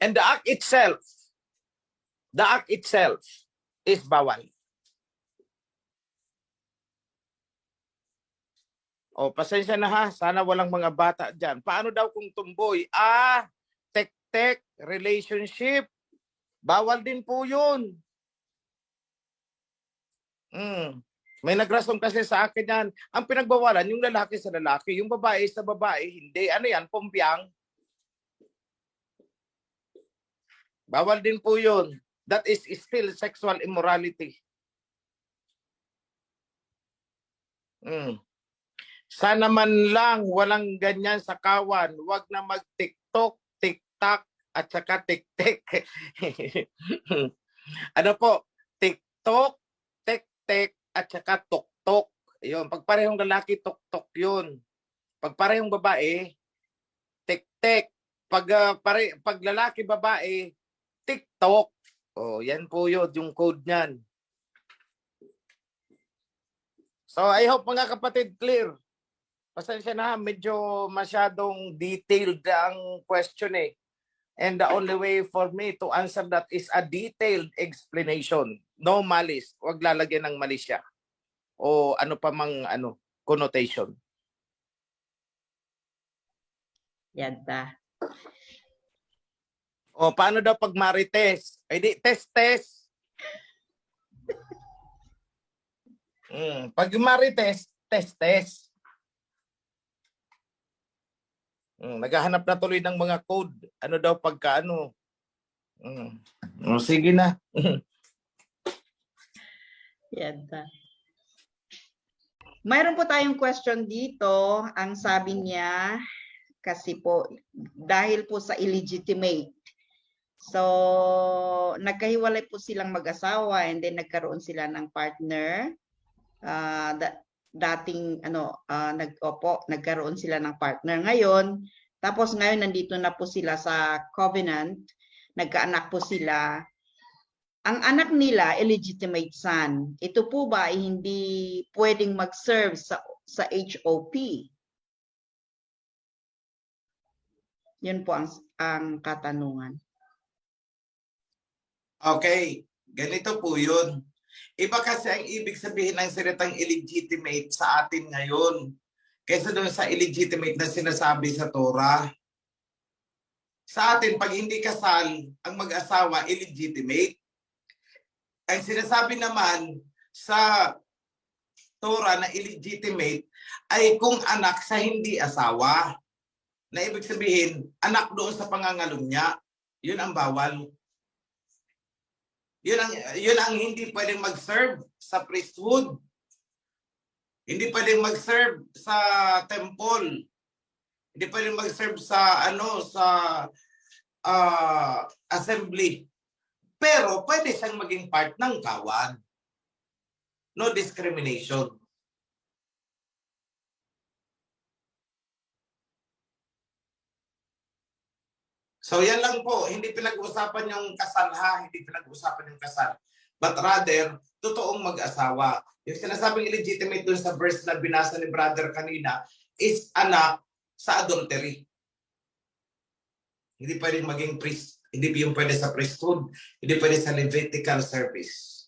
Speaker 3: And the act itself is bawal. Pasensya na ha, sana walang mga bata dyan. Paano daw kung tumboy? Tek-tek, relationship. Bawal din po yun. May nagrasong kasi sa akin yan. Ang pinagbawalan, yung lalaki sa lalaki, yung babae sa babae, hindi. Ano yan? Pumpyang. Bawal din po yun. That is still sexual immorality. Sana man lang walang ganyan sa kawan. Huwag na mag-TikTok, TikTok, at saka tik-tik. Ano po? TikTok, tik-tik, at saka tok-tok. Yun. Pag parehong lalaki, tok-tok yun. Pag parehong babae, tik-tik. Pag lalaki, babae, TikTok. Yan po yun, yung code niyan. So, I hope mga kapatid, clear. Pasensya na, medyo masyadong detailed ang question eh. And the only way for me to answer that is a detailed explanation. No malice. Huwag lalagyan ng malisya. O ano pa mang connotation.
Speaker 8: Yan ta.
Speaker 3: Paano daw pag marites? Di, test. Pag marites, test. Naghahanap na tuloy ng mga code. Ano daw pagka ano. Sige na.
Speaker 8: Yan ta. Mayroon po tayong question dito. Ang sabi niya, kasi po, dahil po sa illegitimate. So, nagkahiwalay po silang mag-asawa and then nagkaroon sila ng partner. Dating, nagkaroon sila ng partner ngayon. Tapos ngayon, nandito na po sila sa covenant. Nagkaanak po sila. Ang anak nila, illegitimate son. Ito po ba ay hindi pwedeng mag-serve sa HOP? Yun po ang katanungan.
Speaker 3: Okay, ganito po yun. Iba kasi ang ibig sabihin ng salitang illegitimate sa atin ngayon kaysa doon sa illegitimate na sinasabi sa Torah. Sa atin, pag hindi kasal, ang mag-asawa, illegitimate. Ang sinasabi naman sa Torah na illegitimate ay kung anak sa hindi asawa. Na ibig sabihin, anak doon sa pangangalong niya. Yun ang bawal. Yun ang hindi pwedeng mag-serve sa priesthood. Hindi pwedeng mag-serve sa temple. Hindi pwedeng mag-serve sa assembly. Pero pwede siyang maging part ng kawan. No discrimination. So yan lang po, hindi pinag-uusapan yung kasal ha, hindi pinag-uusapan yung kasal. But rather, totoong mag-asawa. Yung sinasabing illegitimate dun sa verse na binasa ni brother kanina is anak sa adultery. Hindi pwedeng maging priest. Hindi yung pwede sa priesthood. Hindi pwede sa Levitical service.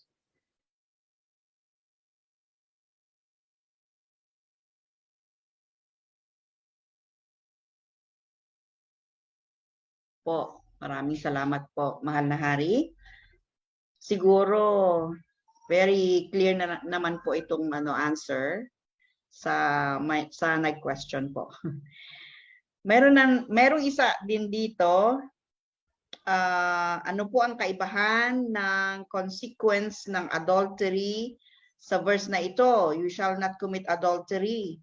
Speaker 8: Po, maraming salamat po, mahal na hari. Siguro very clear na naman po itong answer sa nag-question po. Merong isa din dito. Ano po ang kaibahan ng consequence ng adultery sa verse na ito? You shall not commit adultery.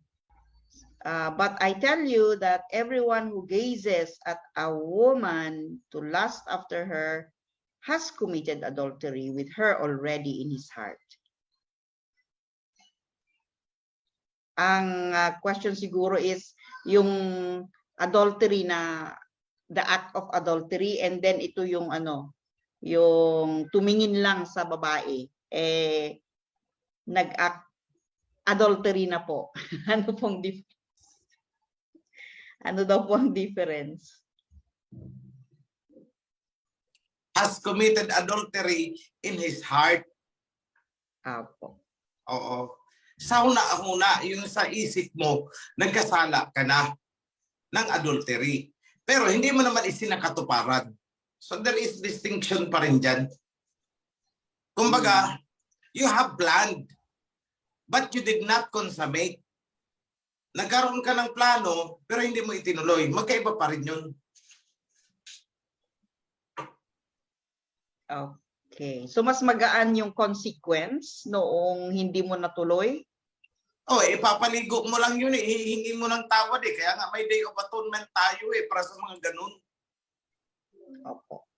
Speaker 8: But I tell you that everyone who gazes at a woman to lust after her has committed adultery with her already in his heart. Ang question siguro is yung adultery na the act of adultery and then ito yung yung tumingin lang sa babae nag-act adultery na po. Ano pong difference? Ano daw po ang difference?
Speaker 3: Has committed adultery in his heart.
Speaker 8: Apo.
Speaker 3: Oo. Sa una, yung sa isip mo, nagkasala ka na ng adultery. Pero hindi mo naman isinakatuparan. So there is distinction pa rin dyan. Kumbaga, you have planned, but you did not consummate. Nagkaroon ka ng plano, pero hindi mo itinuloy. Magkaiba pa rin yun.
Speaker 8: Okay. So mas magaan yung consequence noong hindi mo natuloy?
Speaker 3: Ipapaligo mo lang yun eh. Hihingi mo ng tawad eh. Kaya nga may Day of Atonement tayo eh para sa mga ganun.
Speaker 8: Opo.